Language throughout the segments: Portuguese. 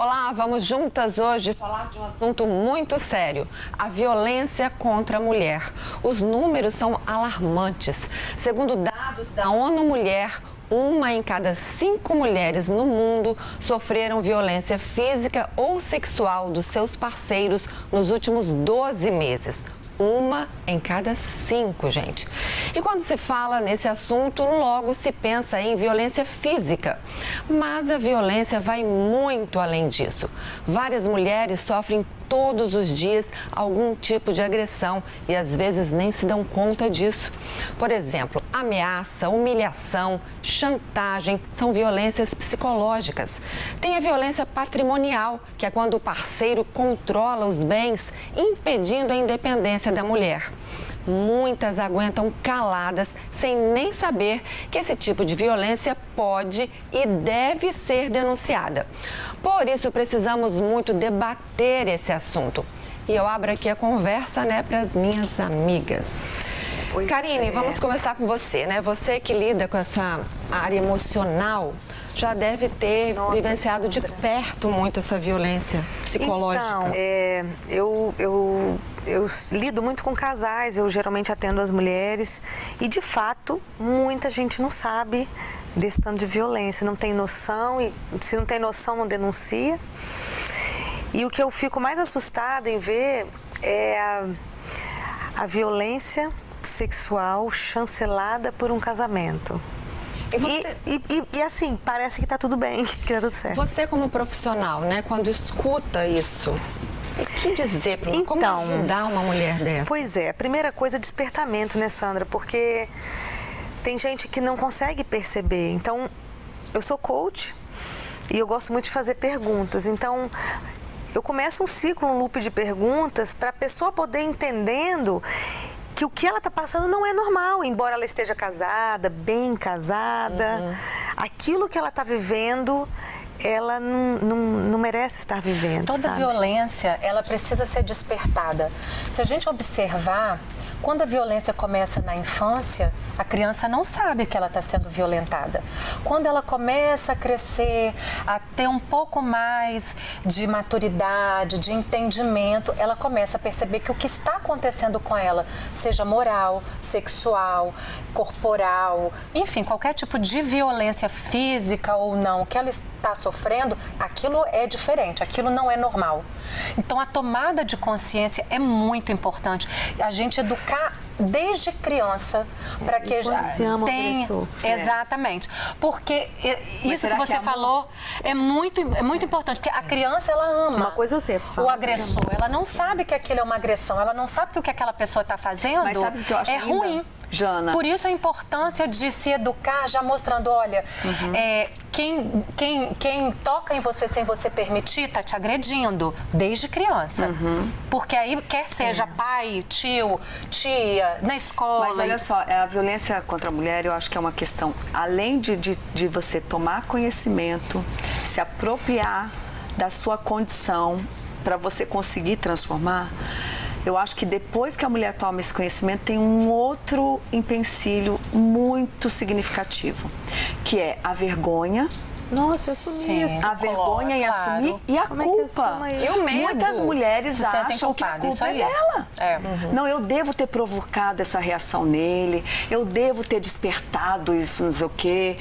Olá, vamos juntas hoje falar de um assunto muito sério, a violência contra a mulher. Os números são alarmantes. Segundo dados da ONU Mulher, 1 em cada 5 mulheres no mundo sofreram violência física ou sexual dos seus parceiros nos últimos 12 meses. 1 em cada 5, gente. E quando se fala nesse assunto, logo se pensa em violência física. Mas a violência vai muito além disso. Várias mulheres sofrem todos os dias algum tipo de agressão e às vezes nem se dão conta disso. Por exemplo, ameaça, humilhação, chantagem são violências psicológicas. Tem a violência patrimonial, que é quando o parceiro controla os bens, impedindo a independência da mulher. Muitas aguentam caladas, sem nem saber que esse tipo de violência pode e deve ser denunciada. Por isso, precisamos muito debater esse assunto. E eu abro aqui a conversa, para as minhas amigas. Karine, vamos começar com você, Você que lida com essa área emocional, já deve ter vivenciado de perto muito essa violência psicológica. Então, eu lido muito com casais, eu geralmente atendo as mulheres e, de fato, muita gente não sabe desse tanto de violência, não tem noção e se não tem noção não denuncia. E o que eu fico mais assustada em ver é a violência sexual chancelada por um casamento. E assim, parece que tá tudo bem, que tá tudo certo. Você como profissional, quando escuta isso, o que dizer para como ajudar uma mulher dessa? Pois é, a primeira coisa é despertamento, Sandra? Porque tem gente que não consegue perceber. Então, eu sou coach e eu gosto muito de fazer perguntas. Então, eu começo um ciclo, um loop de perguntas para a pessoa poder entendendo que o que ela está passando não é normal, embora ela esteja casada, bem casada. Aquilo que ela está vivendo, ela não merece estar vivendo. Toda violência, ela precisa ser despertada. Se a gente observar, quando a violência começa na infância, a criança não sabe que ela está sendo violentada. Quando ela começa a crescer, a ter um pouco mais de maturidade, de entendimento, ela começa a perceber que o que está acontecendo com ela, seja moral, sexual, corporal, enfim, qualquer tipo de violência física ou não, que ela está sofrendo, aquilo é diferente, aquilo não é normal. Então, a tomada de consciência é muito importante. A gente educar desde criança para que a gente tenha... Exatamente. Porque isso que você falou é muito importante, porque a criança, ela ama. Uma coisa você fala. O agressor, ela não sabe que aquilo é uma agressão, ela não sabe que o que aquela pessoa está fazendo é ruim. Jana. Por isso a importância de se educar já mostrando, olha, quem toca em você sem você permitir está te agredindo desde criança. Porque aí quer seja pai, tio, tia, na escola. Mas olha só, a violência contra a mulher, eu acho que é uma questão, além de você tomar conhecimento, se apropriar da sua condição para você conseguir transformar. Eu acho que depois que a mulher toma esse conhecimento, tem um outro empecilho muito significativo, que é a vergonha. Nossa, eu assumi isso. A vergonha em assumir e a culpa. E o medo. Muitas mulheres acham que a culpa é dela. Não, eu devo ter provocado essa reação nele, eu devo ter despertado isso, não sei o quê.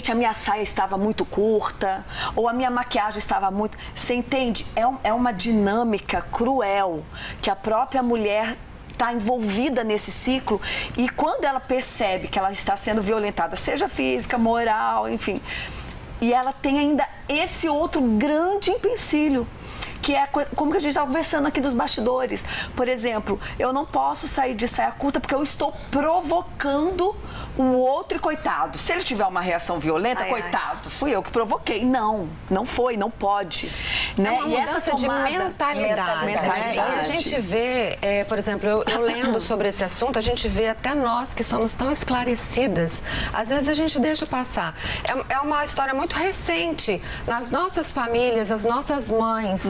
A minha saia estava muito curta, ou a minha maquiagem estava muito... Você entende? É uma dinâmica cruel que a própria mulher está envolvida nesse ciclo e quando ela percebe que ela está sendo violentada, seja física, moral, enfim... E ela tem ainda esse outro grande empecilho, que é como que a gente estava conversando aqui dos bastidores. Por exemplo, eu não posso sair de saia curta porque eu estou provocando o outro e coitado. Se ele tiver uma reação violenta, coitado, fui eu que provoquei. Não foi, não pode. É uma mudança de mentalidade. E a gente vê, por exemplo, eu lendo sobre esse assunto, a gente vê até nós que somos tão esclarecidas, às vezes a gente deixa passar. É uma história muito recente. Nas nossas famílias, as nossas mães,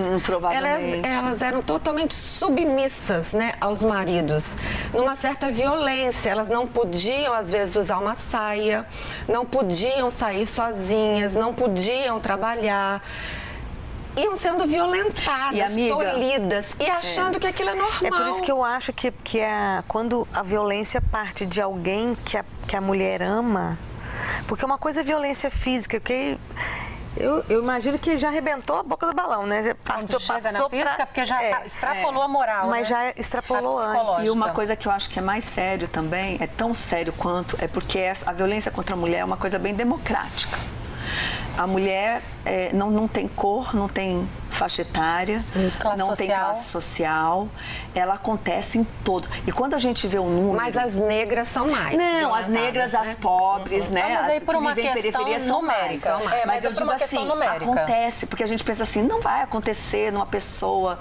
elas eram totalmente submissas, aos maridos, numa certa violência. Elas não podiam, às vezes, usar uma saia, não podiam sair sozinhas, não podiam trabalhar. iam sendo violentadas, E, amiga, tolhidas e achando que aquilo é normal. É por isso que eu acho que quando a violência parte de alguém que a mulher ama, porque uma coisa é violência física, que eu imagino que já arrebentou a boca do balão, né? Já Quando chega na física, porque já extrapolou a moral, mas né? já extrapolou A antes. E uma coisa que eu acho que é mais sério também, é tão sério quanto, é porque a violência contra a mulher é uma coisa bem democrática. A mulher não tem cor, não tem faixa etária, não tem classe social. Ela acontece em todo. E quando a gente vê o número... Mas as negras são mais. Não, as negras, né? as pobres, né? Mas aí as por que uma vivem em questão periferia são numérica. mais. Mas é por uma questão numérica. Acontece, porque a gente pensa assim, não vai acontecer numa pessoa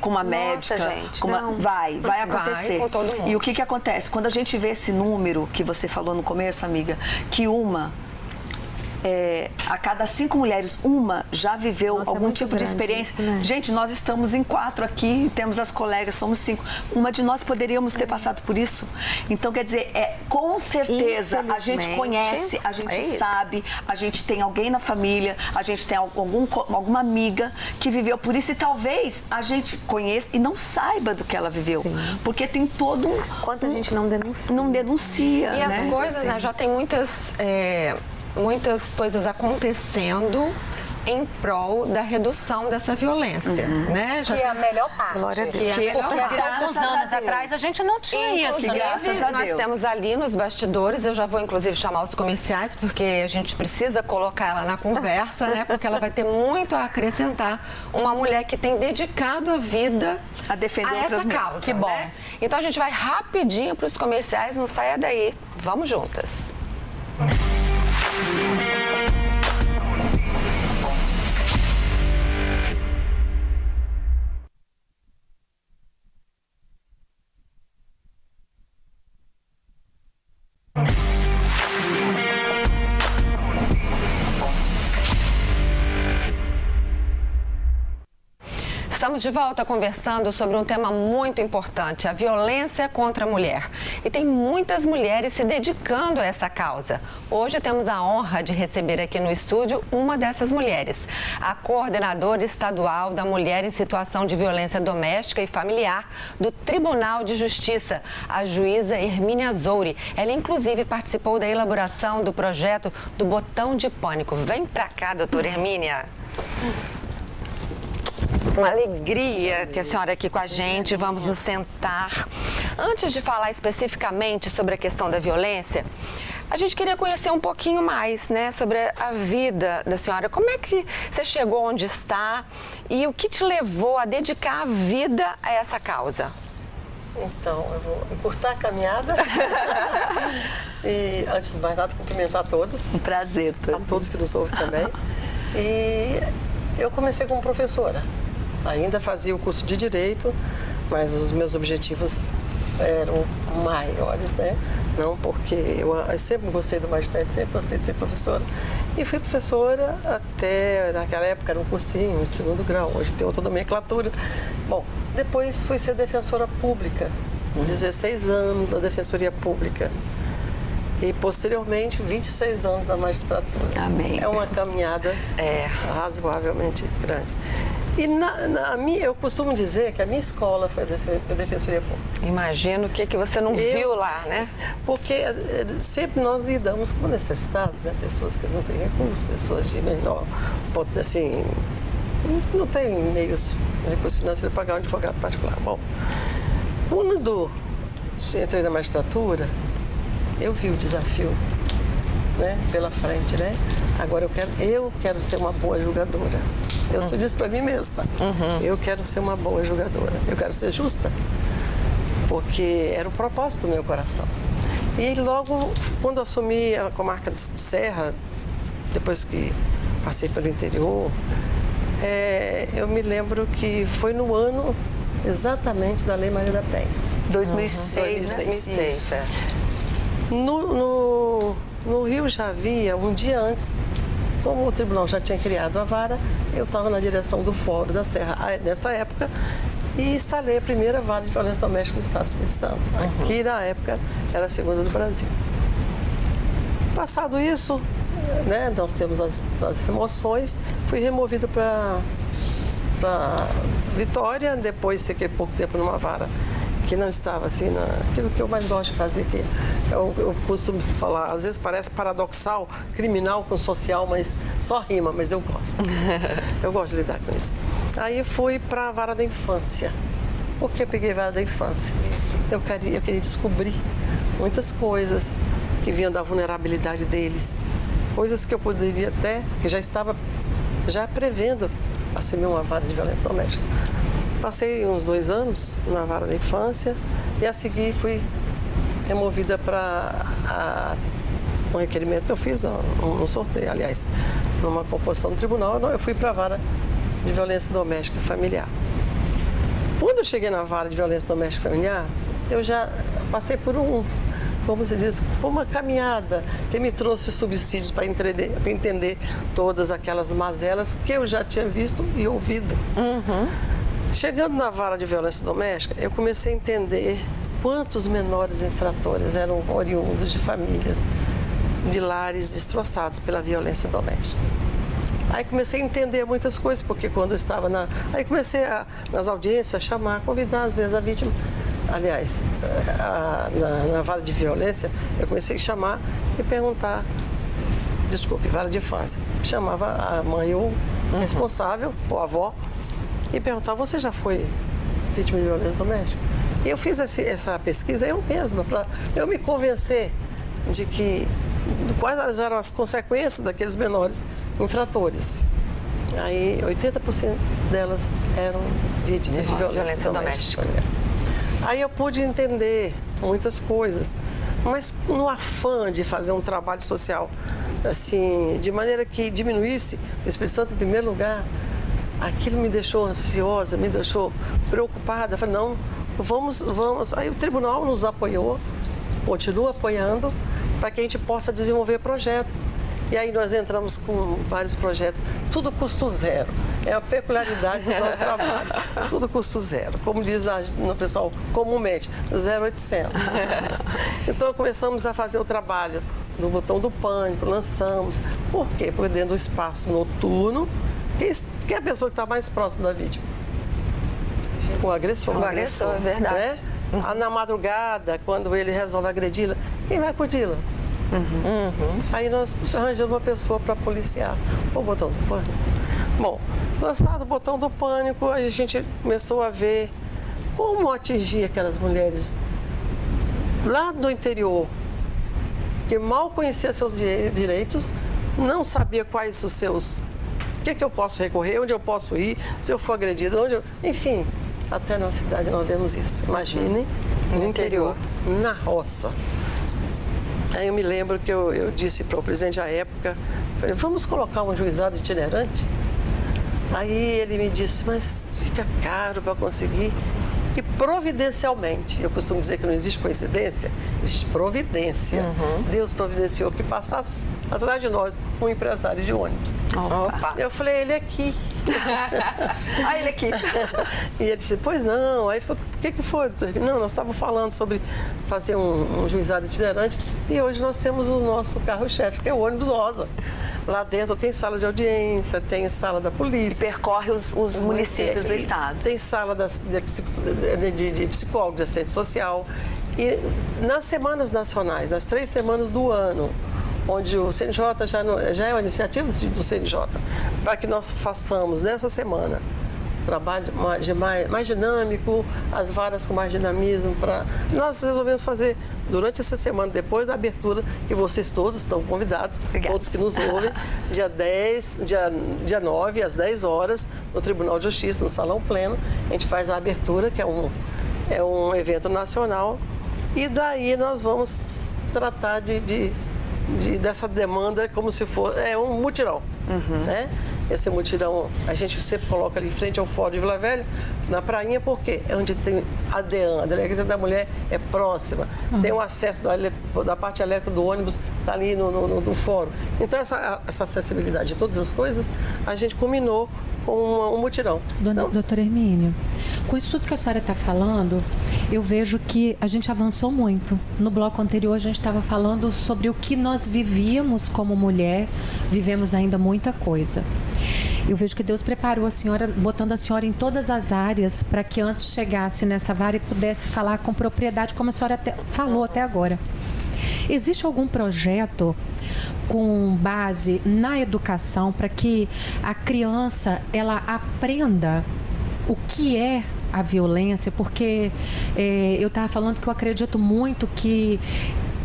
com uma médica. Gente, vai acontecer. Vai com todo mundo. E o que acontece? Quando a gente vê esse número que você falou no começo, amiga, que a cada 5 mulheres, uma já viveu algum tipo de experiência. Isso, né? Gente, nós estamos em 4 aqui, temos as colegas, somos 5. Uma de nós poderíamos ter passado por isso. Então, quer dizer, com certeza a gente conhece, a gente sabe, a gente tem alguém na família, a gente tem alguma amiga que viveu por isso e talvez a gente conheça e não saiba do que ela viveu. Sim. Porque tem todo um... Quanta gente não denuncia. Não denuncia, E as coisas, né, já tem muitas coisas acontecendo em prol da redução dessa violência, né? Que é a melhor parte. Glória a Deus. Porque há alguns anos atrás a gente não tinha isso, né? Graças a Nós Deus. temos ali nos bastidores, eu já vou inclusive chamar os comerciais, porque a gente precisa colocar ela na conversa, né? Porque ela vai ter muito a acrescentar. Uma mulher que tem dedicado a vida a defender essa outras causa. mulheres. Que bom. Né? Então a gente vai rapidinho para os comerciais, não saia daí. Vamos juntas. Estamos de volta conversando sobre um tema muito importante, a violência contra a mulher. E tem muitas mulheres se dedicando a essa causa. Hoje temos a honra de receber aqui no estúdio uma dessas mulheres, a coordenadora estadual da Mulher em Situação de Violência Doméstica e Familiar do Tribunal de Justiça, a juíza Hermínia Zouri. Ela, inclusive, participou da elaboração do projeto do Botão de Pânico. Vem pra cá, doutora Hermínia. Uma alegria ter a senhora aqui com a gente. Vamos nos sentar. Antes de falar especificamente sobre a questão da violência, a gente queria conhecer um pouquinho mais, né, sobre a vida da senhora. Como é que você chegou onde está e o que te levou a dedicar a vida a essa causa? Então, eu vou encurtar a caminhada. E, antes de mais nada, cumprimentar todos. Um prazer. A todos que nos ouvem também. E eu comecei como professora. Ainda fazia o curso de Direito, mas os meus objetivos eram maiores, né? Não porque eu sempre gostei do magistério, sempre gostei de ser professora. E fui professora até, naquela época, era um cursinho de 2º grau, hoje tem outra nomenclatura. Bom, depois fui ser defensora pública, 16 anos na Defensoria Pública. E, posteriormente, 26 anos na magistratura. Amém. É uma caminhada razoavelmente grande. E eu costumo dizer que a minha escola foi a Defensoria Pública. Imagino o que você não viu lá, né? Porque sempre nós lidamos com necessitados, né? Pessoas que não têm recursos, pessoas de menor, assim, não tem recursos financeiros para pagar um advogado particular. Bom, quando entrei na magistratura, eu vi o desafio, né, pela frente, né? Agora eu quero ser uma boa julgadora. Eu sou disso para mim mesma. Eu quero ser uma boa julgadora. Eu quero ser justa, porque era o propósito do meu coração. E logo, quando assumi a comarca de Serra, depois que passei pelo interior, eu me lembro que foi no ano exatamente da Lei Maria da Penha. 2006, né? 2006. No Rio já havia, um dia antes, como o tribunal já tinha criado a vara, eu estava na direção do Fórum da Serra, nessa época, e instalei a primeira vara de violência doméstica no estado do Espírito Santo. Aqui, na época, era a segunda do Brasil. Passado isso, né, nós temos as remoções, fui removida para Vitória, depois fiquei pouco tempo numa vara que não estava assim, aquilo que eu mais gosto de fazer, que eu costumo falar, às vezes parece paradoxal, criminal com social, mas só rima, mas eu gosto. Eu gosto de lidar com isso. Aí fui para a vara da infância. Por que eu peguei a vara da infância? Eu queria descobrir muitas coisas que vinham da vulnerabilidade deles, coisas que eu poderia até, que já estava prevendo assumir uma vara de violência doméstica. Passei uns 2 anos na vara da infância e a seguir fui removida para um requerimento que eu fiz, no sorteio, aliás, numa composição do tribunal, eu fui para a vara de violência doméstica e familiar. Quando eu cheguei na vara de violência doméstica e familiar, eu já passei por como se diz, por uma caminhada que me trouxe subsídios para entender todas aquelas mazelas que eu já tinha visto e ouvido. Chegando na vara de violência doméstica, eu comecei a entender quantos menores infratores eram oriundos de famílias, de lares destroçados pela violência doméstica. Aí comecei a entender muitas coisas, porque quando eu estava Aí comecei nas audiências a chamar, convidar às vezes a vítima. Aliás, na vara de violência, eu comecei a chamar e perguntar, vara de infância. Chamava a mãe ou responsável, ou a avó, e perguntava, você já foi vítima de violência doméstica? E eu fiz essa pesquisa eu mesma, para eu me convencer de quais eram as consequências daqueles menores infratores. Aí 80% delas eram vítimas de violência doméstica. Aí eu pude entender muitas coisas, mas no afã de fazer um trabalho social, assim, de maneira que diminuísse o Espírito Santo em primeiro lugar, aquilo me deixou ansiosa, me deixou preocupada. Eu falei, não, vamos. Aí o tribunal nos apoiou, continua apoiando, para que a gente possa desenvolver projetos. E aí nós entramos com vários projetos, tudo custo zero. É a peculiaridade do nosso trabalho, tudo custo zero. Como diz no pessoal comumente, 0800. Então começamos a fazer o trabalho no Botão do Pânico, lançamos. Por quê? Porque dentro do espaço noturno, quem é a pessoa que está mais próxima da vítima? O agressor. O agressor, é verdade. Né? Na madrugada, quando ele resolve agredi-la, quem vai acudir-la? Aí nós arranjamos uma pessoa para policiar o Botão do Pânico. Bom, lançado o Botão do Pânico, a gente começou a ver como atingir aquelas mulheres lá do interior, que mal conhecia seus direitos, não sabia quais os seus... O que eu posso recorrer, onde eu posso ir, se eu for agredido, enfim, até na cidade nós vemos isso. Imagine no interior, na roça. Aí eu me lembro que eu disse para o presidente à época, falei, vamos colocar um juizado itinerante? Aí ele me disse, mas fica caro para conseguir. E providencialmente, eu costumo dizer que não existe coincidência, existe providência. Deus providenciou que passasse atrás de nós um empresário de ônibus. Opa. Eu falei, ele aqui. Ah, ele aqui. E ele disse, pois não. Aí ele falou, o que foi, doutor? Não, nós estávamos falando sobre fazer um juizado itinerante e hoje nós temos o nosso carro-chefe, que é o ônibus rosa. Lá dentro tem sala de audiência, tem sala da polícia. E percorre os municípios do estado. Tem sala de psicólogo, de assistente social. E nas semanas nacionais, nas 3 semanas do ano, onde o CNJ já é uma iniciativa do CNJ, para que nós façamos nessa semana trabalho mais dinâmico, as varas com mais dinamismo. Nós resolvemos fazer durante essa semana, depois da abertura, que vocês todos estão convidados, todos que nos ouvem, dia 9, às 10 horas, no Tribunal de Justiça, no Salão Pleno. A gente faz a abertura, que é um evento nacional, e daí nós vamos tratar dessa demanda como se fosse um mutirão, né? Esse mutirão a gente sempre coloca ali em frente ao Fórum de Vila Velha, na prainha, porque é onde tem a DEAN, a Delegacia da Mulher é próxima, tem o acesso da parte elétrica do ônibus, está ali no fórum. Então essa acessibilidade de todas as coisas, a gente combinou com um mutirão. Doutora Hermínio, Com isso tudo que a senhora está falando, eu vejo que a gente avançou muito. No bloco anterior, a gente estava falando sobre o que nós vivíamos como mulher, vivemos ainda muita coisa. Eu vejo que Deus preparou a senhora, botando a senhora em todas as áreas, para que antes chegasse nessa vara e pudesse falar com propriedade, como a senhora falou até agora. Existe algum projeto com base na educação para que a criança ela aprenda o que é a violência? Porque eu estava falando que eu acredito muito que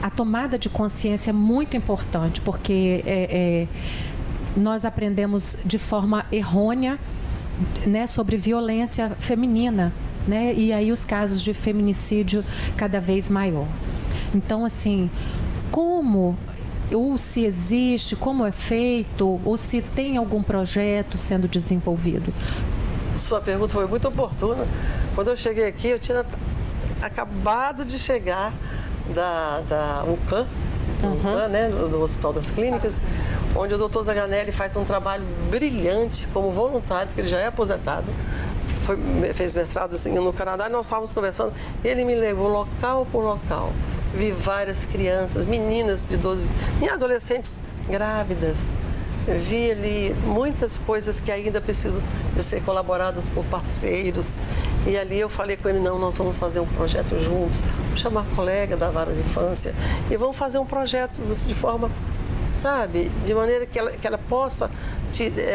a tomada de consciência é muito importante, porque nós aprendemos de forma errônea, né, sobre violência feminina, né, e aí os casos de feminicídio cada vez maior. Então, assim, como, ou se existe, como é feito, ou se tem algum projeto sendo desenvolvido? Sua pergunta foi muito oportuna. Quando eu cheguei aqui, eu tinha acabado de chegar da UCAM, né, do Hospital das Clínicas, onde o Dr. Zaganelli faz um trabalho brilhante como voluntário, porque ele já é aposentado, fez mestrado assim, no Canadá, e nós estávamos conversando, ele me levou local por local, vi várias crianças, meninas de 12, e adolescentes grávidas, vi ali muitas coisas que ainda precisam de ser colaboradas por parceiros. E ali eu falei com ele, não, nós vamos fazer um projeto juntos, vamos chamar colega da vara de infância e vamos fazer um projeto de forma, sabe, de maneira que ela possa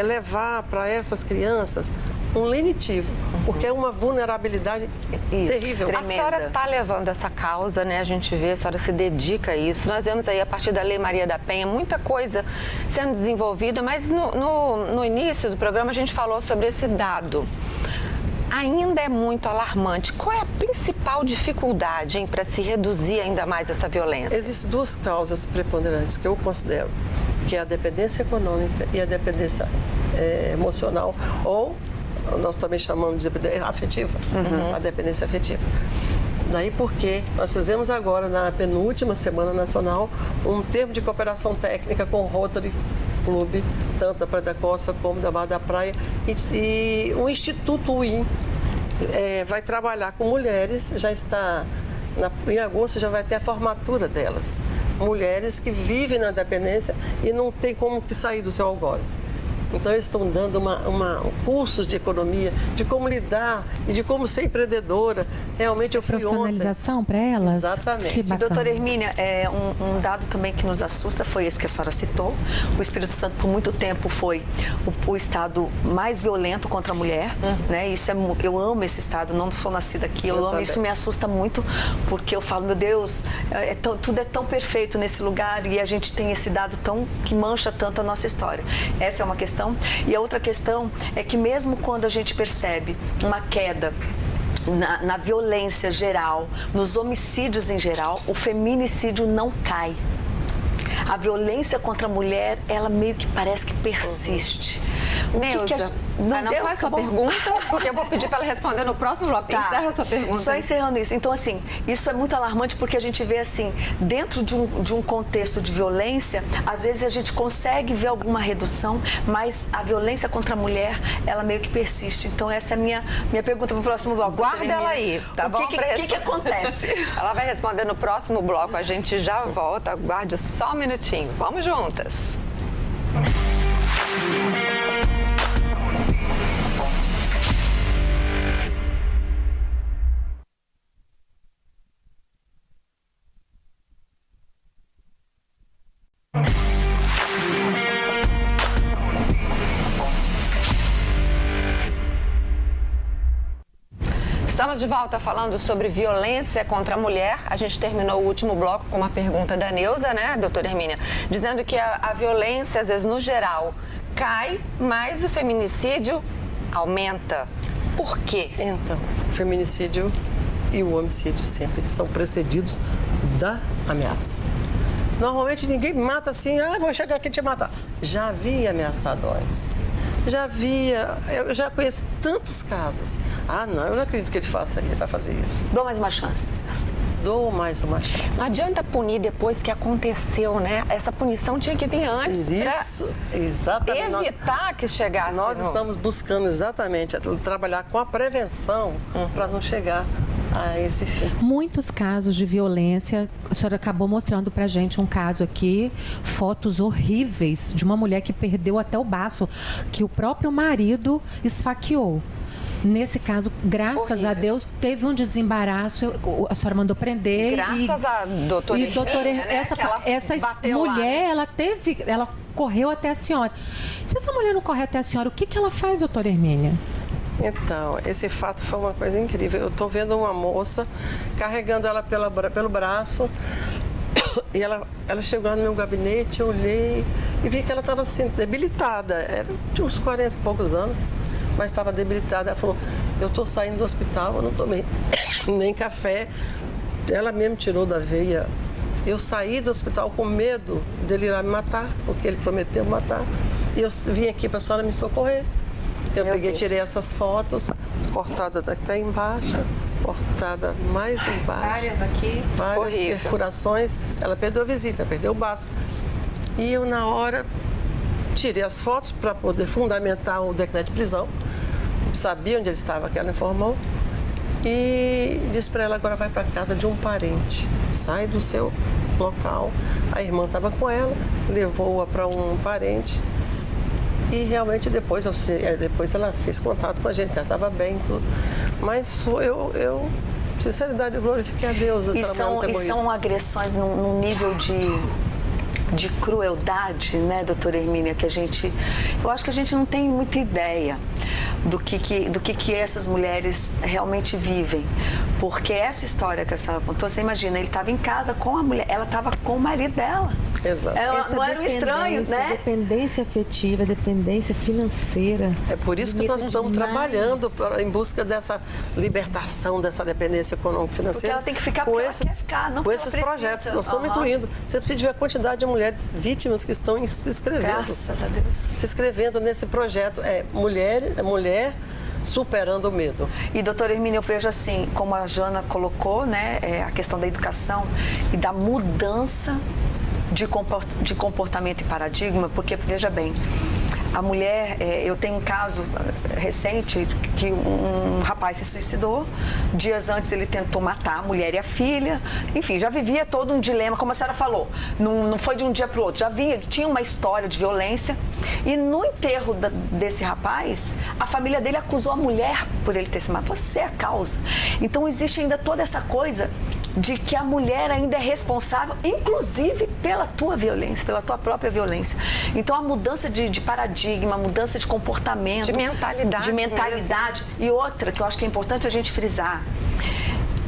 levar para essas crianças um lenitivo, porque é uma vulnerabilidade terrível. A senhora está levando essa causa, né? A gente vê, a senhora se dedica a isso. Nós vemos aí, a partir da Lei Maria da Penha, muita coisa sendo desenvolvida, mas no início do programa a gente falou sobre esse dado. Ainda é muito alarmante. Qual é a principal dificuldade para se reduzir ainda mais essa violência? Existem duas causas preponderantes que eu considero, que é a dependência econômica e a dependência emocional, ou nós também chamamos de afetiva, a dependência afetiva. Daí porque nós fizemos agora, na penúltima Semana Nacional, um termo de cooperação técnica com o Rotary Clube, tanto da Praia da Costa como da Barra da Praia, e o Instituto UIM vai trabalhar com mulheres, já está, em agosto já vai ter a formatura delas. Mulheres que vivem na dependência e não tem como sair do seu algoz. Então, eles estão dando cursos de economia, de como lidar e de como ser empreendedora. Realmente, eu fui profissionalização para elas? Exatamente. Doutora Hermínia, um dado também que nos assusta foi esse que a senhora citou. O Espírito Santo, por muito tempo, foi o estado mais violento contra a mulher. Né? Isso eu amo esse estado, não sou nascida aqui, eu amo. Isso me assusta muito, porque eu falo, meu Deus, tudo é tão perfeito nesse lugar e a gente tem esse dado que mancha tanto a nossa história. Essa é uma questão. E a outra questão é que mesmo quando a gente percebe uma queda na violência geral, nos homicídios em geral, o feminicídio não cai. A violência contra a mulher, ela meio que parece que persiste. Neuza, não faz sua pergunta, porque eu vou pedir para ela responder no próximo bloco. Tá. Encerra a sua pergunta. Só encerrando isso. Então, assim, isso é muito alarmante porque a gente vê, assim, dentro de um contexto de violência, às vezes a gente consegue ver alguma redução, mas a violência contra a mulher, ela meio que persiste. Então, essa é a minha pergunta para o próximo bloco. Guarda ela aí, tá bom? O que acontece? Ela vai responder no próximo bloco. A gente já volta. Aguarde só um minutinho. Vamos juntas. Estamos de volta falando sobre violência contra a mulher. A gente terminou o último bloco com uma pergunta da Neuza, né, doutora Hermínia? Dizendo que a violência, às vezes, no geral, cai, mas o feminicídio aumenta. Por quê? Então, o feminicídio e o homicídio sempre são precedidos da ameaça. Normalmente ninguém mata assim, vou chegar aqui e te matar. Já havia ameaçado antes. Eu já conheço tantos casos. Não, eu não acredito que ele vai fazer isso. Dou mais uma chance. dou mais uma chance. Não adianta punir depois que aconteceu, né? Essa punição tinha que vir antes. Isso, exatamente. Evitar que chegasse. Nós estamos buscando exatamente trabalhar com a prevenção para não chegar a esse fim. Muitos casos de violência, a senhora acabou mostrando pra gente um caso aqui, fotos horríveis de uma mulher que perdeu até o baço, que o próprio marido esfaqueou. Nesse caso, graças a Deus, teve um desembaraço, a senhora mandou prender. Graças a doutora Hermínia, né, essa mulher, lá, né? ela correu até a senhora. Se essa mulher não corre até a senhora, o que ela faz, doutora Hermínia? Então, esse fato foi uma coisa incrível. Eu estou vendo uma moça carregando ela pelo braço e ela chegou lá no meu gabinete, eu olhei e vi que ela estava assim, debilitada. Tinha uns 40 e poucos anos, mas estava debilitada. Ela falou, eu estou saindo do hospital, eu não tomei nem café. Ela mesmo tirou da veia. Eu saí do hospital com medo dele ir lá me matar, porque ele prometeu matar. E eu vim aqui para a senhora me socorrer. Eu peguei, tirei essas fotos, cortada até embaixo, cortada mais embaixo. Várias aqui. Várias perfurações. Ela perdeu a vesícula, perdeu o baço. E eu, na hora, tirei as fotos para poder fundamentar o decreto de prisão. Sabia onde ele estava, que ela informou. E disse para ela, agora vai para casa de um parente. Sai do seu local. A irmã estava com ela, levou-a para um parente. E realmente depois ela fez contato com a gente, que ela estava bem e tudo. Mas eu sinceridade, eu glorifiquei a Deus. E são agressões num nível de crueldade, né, doutora Hermínia, que eu acho que a gente não tem muita ideia do que essas mulheres realmente vivem. Porque essa história que a senhora contou, você imagina, ele estava em casa com a mulher, ela estava com o marido dela. Exato. Ela não era um estranho, né? Dependência afetiva, dependência financeira. É por isso que nós estamos trabalhando em busca dessa libertação dessa dependência econômico-financeira. Porque ela tem que ficar com esses projetos. Nós estamos incluindo. Você precisa ver a quantidade de mulheres vítimas que estão se inscrevendo. Graças a Deus. Se inscrevendo nesse projeto. É mulher superando o medo. E, doutora Hermínia, eu vejo assim, como a Jana colocou, né, a questão da educação e da mudança de comportamento e paradigma, porque, veja bem, a mulher, eu tenho um caso recente que um rapaz se suicidou, dias antes ele tentou matar a mulher e a filha, enfim, já vivia todo um dilema, como a senhora falou, não foi de um dia para o outro, tinha uma história de violência e no enterro desse rapaz, a família dele acusou a mulher por ele ter se matado, você é a causa. Então existe ainda toda essa coisa de que a mulher ainda é responsável, inclusive pela tua violência, pela tua própria violência. Então a mudança de paradigma, a mudança de comportamento, de mentalidade mesmo. E outra que eu acho que é importante a gente frisar,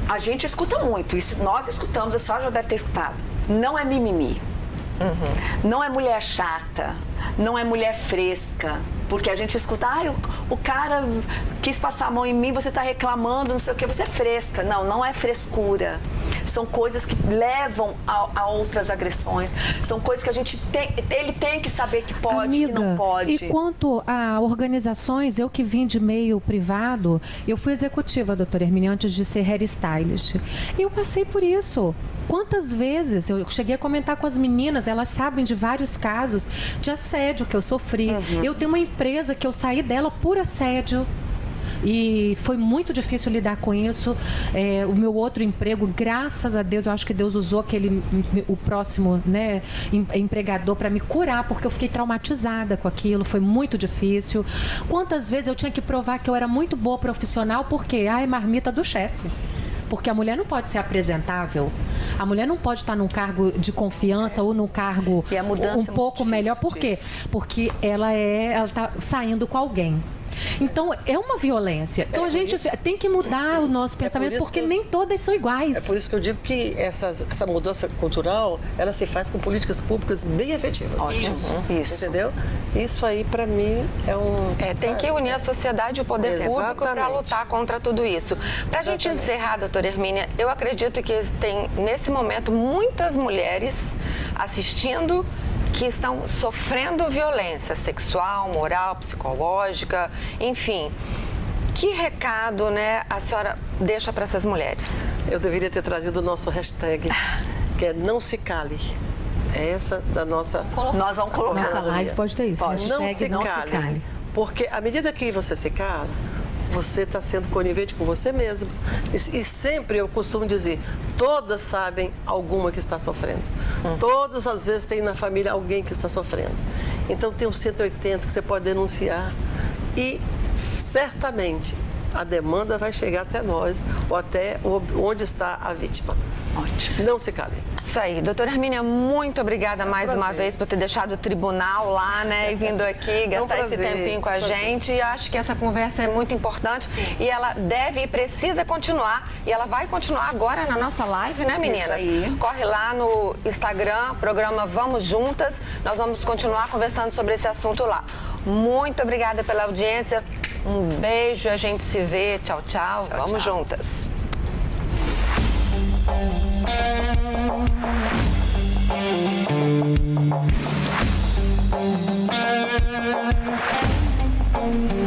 a gente escuta muito, isso nós escutamos, a senhora já deve ter escutado, não é mimimi, não é mulher chata, não é mulher fresca, porque a gente escuta, o cara quis passar a mão em mim, você está reclamando, não sei o que, você é fresca. Não é frescura. São coisas que levam a outras agressões. São coisas que ele tem que saber que pode, amiga, que não pode. E quanto a organizações, eu que vim de meio privado, eu fui executiva, doutora Hermínia, antes de ser hairstylist. E eu passei por isso. Quantas vezes eu cheguei a comentar com as meninas, elas sabem de vários casos de assédio que eu sofri. Eu tenho uma empresa que eu saí dela por assédio. E foi muito difícil lidar com isso. O meu outro emprego, graças a Deus, eu acho que Deus usou o próximo, né, empregador para me curar, porque eu fiquei traumatizada com aquilo, foi muito difícil. Quantas vezes eu tinha que provar que eu era muito boa profissional, porque é marmita do chefe. Porque a mulher não pode ser apresentável, a mulher não pode estar num cargo de confiança ou num cargo um pouco melhor. Por quê? Porque ela está saindo com alguém. Então, é uma violência. Então, a gente tem que mudar o nosso pensamento, porque nem todas são iguais. É por isso que eu digo que essa mudança cultural, ela se faz com políticas públicas bem efetivas. Ótimo. Isso. Entendeu? Isso aí, para mim, é um... tem que unir a sociedade e o poder público para lutar contra tudo isso. Para a gente encerrar, doutora Hermínia, eu acredito que tem, nesse momento, muitas mulheres assistindo que estão sofrendo violência sexual, moral, psicológica, enfim. Que recado, né, a senhora deixa para essas mulheres? Eu deveria ter trazido o nosso hashtag, que é não se cale. É essa da nossa... Nós vamos colocar. Nossa live pode ter isso. Pode. Não Hashtag se cale. Porque à medida que você se cala, você está sendo conivente com você mesmo. E sempre eu costumo dizer, todas sabem alguma que está sofrendo. Todas as vezes tem na família alguém que está sofrendo. Então tem um 180 que você pode denunciar e certamente a demanda vai chegar até nós ou até onde está a vítima. Ótimo. Não se cale. Isso aí. Doutora Hermínia, muito obrigada mais uma prazer. vez por ter deixado o tribunal lá, né? E vindo aqui, gastar esse prazer, tempinho com a gente. E acho que essa conversa é muito importante. Sim. E ela deve e precisa continuar. E ela vai continuar agora na nossa live, né, meninas? Isso aí. Corre lá no Instagram, programa Vamos Juntas. Nós vamos continuar conversando sobre esse assunto lá. Muito obrigada pela audiência. Um beijo, a gente se vê. Tchau, tchau. Vamos juntas. Thank you.